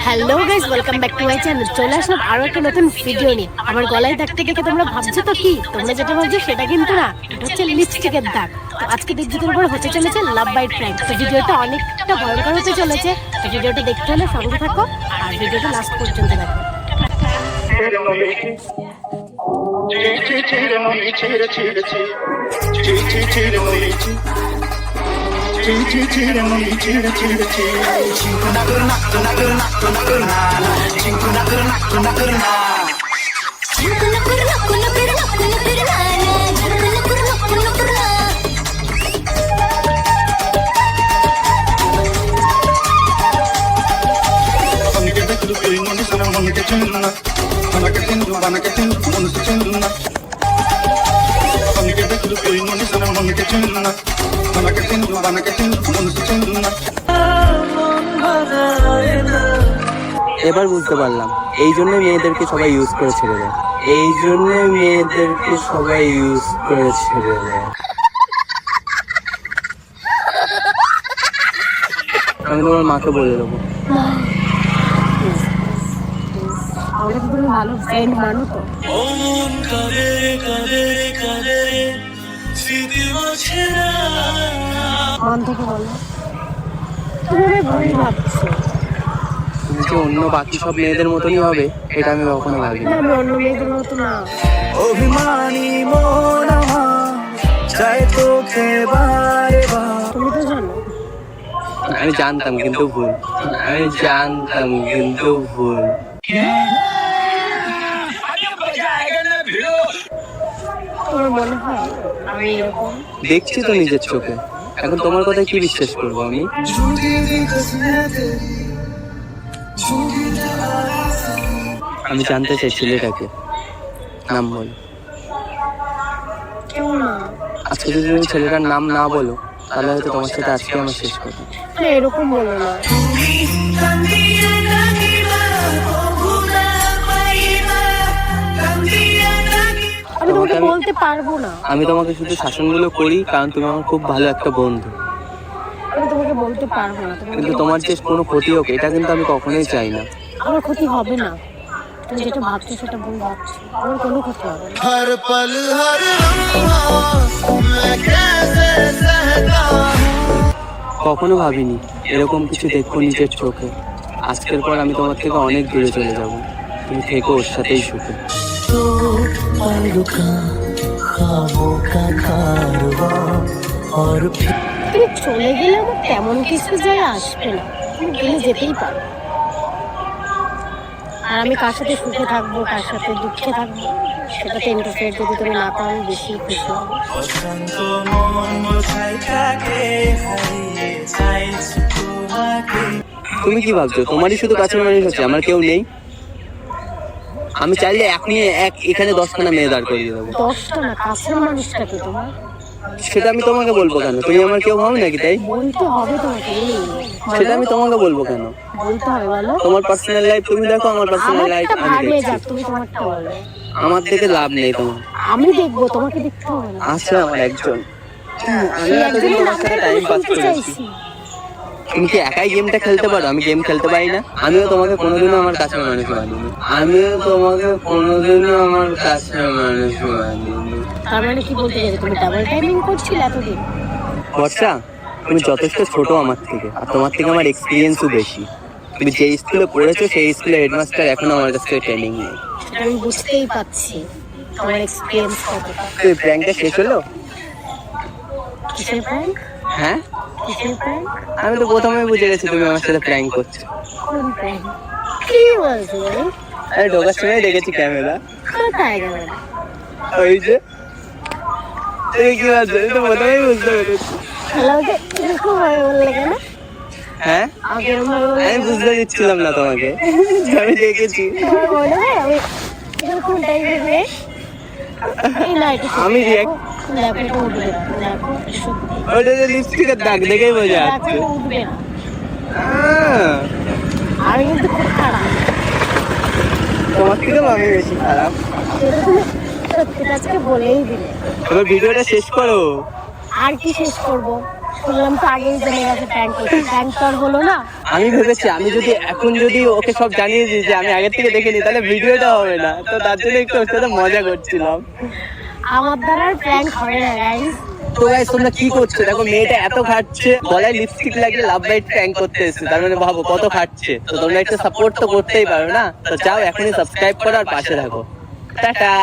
Hello guys, welcome back to my channel. চলে আসলাম আরো একটা নতুন ভিডিও নিয়ে। আমার গলায় দাগটা দেখে তোমরা ভাবছো তো কি? তোমরা যেটা ভাবছো সেটা কিন্তু না, এটা হচ্ছে লিপস্টিকের দাগ। তো আজকে দিকদিকের উপর হতে চলেছে লাভ বাইট প্র্যাঙ্ক। তো ভিডিওটা অনেকটা ভয়ঙ্কর হতে চলেছে। তো ভিডিওটা দেখতে হলে সঙ্গে থাকো আর ভিডিওটা লাস্ট পর্যন্ত দেখো। এবার বুঝতে পারলাম এই জন্য মেয়েদেরকে সবাই ইউজ করে ছেড়ে দেয়। এই জন্য মেয়েদেরকে সবাই ইউজ করে ছেড়ে দেয়। আমি তোমার মাকে বলে দেবো। ভালো ফ্রেন্ড মানো তো। মন থেকে বলো, তুমি ভুল ভাবছো। তুমি যে অন্য বাকি সব মেয়েদের মতনই হবে এটা আমি কখনো ভাবিনি। আমি অন্য মেয়েদের মতো না। অভিমানী মন চাই তোকে বারে বার। তুমি তো জানো। আমি জানতাম কিন্তু ভুল। তোমার মনে হয় আমি এরকম? দেখছি তো নিজের চোখে। এখন তোমার কথায় কি বিশ্বাস করবো আমি? আমি জানতে চাই ছেলেটাকে। নাম বল। কেউ না। আজকে যদি তুমি ছেলেটার নাম না বলো তাহলে হয়তো তোমার সাথে আজকে আমার শেষ কথা। এরকম বলো না। আমি তোমাকে বলতে পারবো না। আমি তোমাকে শুধু শাসনগুলো করি কারণ তুমি আমার খুব ভালো একটা বন্ধু। আমি তোমাকে বলতে পারবো না। কিন্তু তোমার যে কোনো ক্ষতি হোক এটা কিন্তু আমি কখনোই চাই না। আমার ক্ষতি হবে না। তুমি যেটা ভাবছো সেটা ভুল ভাবছো। আমার কোনো ক্ষতি হবে না। हर पल हर लम्हा मैं कैसे सहता हूं। কখনো ভাবিনি এরকম কিছু দেখবো নিজের চোখে। আজকের পর আমি তোমার থেকে অনেক দূরে চলে যাব। তুমি থেকো ওর সাথেই সুখে। তুমি চলে গেলে আমার তেমন কিছু যায় আসবে না। তুমি গেলে যেতেই পারো। আর আমি কার সাথে সুখে থাকবো কার সাথে দুঃখে থাকবো সেটাতে ইন্টারফেয়ার যদি তুমি না করো আমি বেশি খুশি হবো। তুমি কি ভাবছো তোমারই শুধু কাছের মানুষ আছে, আমার কেউ নেই? আমি চাইলে এখনই এখানে 10খানা মেয়ে দাঁড় করিয়ে দেবো। 10টা না, কাছের মানুষটাকে তোমার। সেটা আমি তোমাকে বলবো কেন? তুমি আমার কেউ হও নাকি তাই? বলতে হবে তোমাকে। সেটা আমি তোমাকে বলবো কেন? বলতে হবে বলো। তোমার পার্সোনাল লাইফ তুমি দেখো, আমার পার্সোনাল লাইফ আমারটা আমি ভাগ হয়ে দেখছি। যাক, তুমি তোমারটা বলো। আমার থেকে লাভ নেই তোমার। আমি দেখবো, তোমাকে দেখতে হবে না। আছে আমার একজন। আমি সেই এতদিন একজনের তোমার সাথে নামটা টাইম পাস শুনতে করেছি। চাইছি। তুমি কি একাই গেমটা খেলতে পারো? আমি গেম খেলতে পারি না? আমিও তোমাকে কোনোদিনও আমার কাছের মানুষ বানিনি। তার মানে কি বলতে চাইছো? তুমি ডাবল টাইমিং করছিলে এতদিন? বর্ষা, তুমি যথেষ্ট ছোট আমার থেকে, আর তোমার থেকে আমার এক্সপিরিয়েন্সও বেশি। তুমি যে স্কুলে পড়েছো সেই স্কুলের হেডমাস্টার এখনো আমার কাছ থেকে ট্রেনিং নেই। সেটা আমি বুঝতেই পারছি তোমার এক্সপিরিয়েন্স কতটা। তুই প্র্যাঙ্কটা শেষ হলো? কিসের প্র্যাঙ্ক? হ্যাঁ, কিসের প্র্যাঙ্ক? আমি তো প্রথমেই বুঝে গেছি তুমি আমার সাথে প্র্যাঙ্ক করছো। কোন প্র্যাঙ্ক? কি বলছো ভাই? আরে ঢোকার সময় দেখেছি ক্যামেরা। কোথায় গেল? ওই যে তুমি কি ভাবছো? আমি তো প্রথমেই বুঝতে পেরেছি। হ্যালো, যে এরকম ভাবে বললে কেন? হ্যাঁ, আগে এরকম আমি বুঝতে দিচ্ছিলাম না তোমাকে। আমি দেখেছি। তোমার মনে হয় আমি এরকম টাইপের হয়ে এই না এটা আমি react- দেখো এটা উঠবে না। দেখো সত্যি ওটা যে লিপস্টিকের দাগ দেখেই বোঝা দেখো যাচ্ছে। এটা উঠবে না। আহ, আমি কিন্তু খুব খারাপ। তোমার থেকেও আমি বেশি খারাপ। সেটা তুমি সত্যিটা আজকে বলেই দিলে। এবার ভিডিওটা শেষ করো। আর কি শেষ করবো? শুনলাম তো আগেই জেনে গেছে প্র্যাঙ্ক করছে, প্র্যাঙ্ক তো আর হলো না। আমি ভেবেছি আমি যদি এখন যদি ওকে সব জানিয়ে দিই যে আমি আগের থেকে দেখে নিই তাহলে ভিডিওটা হবে না, তো তার জন্য একটু ওর সাথে মজা করছিলাম। আমার দ্বারা আর প্র্যাঙ্ক হবে না গাইস। তো গাইস তোমরা কি করছো? দেখো মেয়েটা এত খাচ্ছে, গলায় লিপস্টিক লাগিয়ে লাভ বাইট প্র্যাঙ্ক করতে এসেছে, তার মানে ভাবো কত খাচ্ছে। তো তোমরা একটু সাপোর্ট তো করতেই পারো না, তো যাও এখনই সাবস্ক্রাইব করো আর পাশে থাকো। টাটা।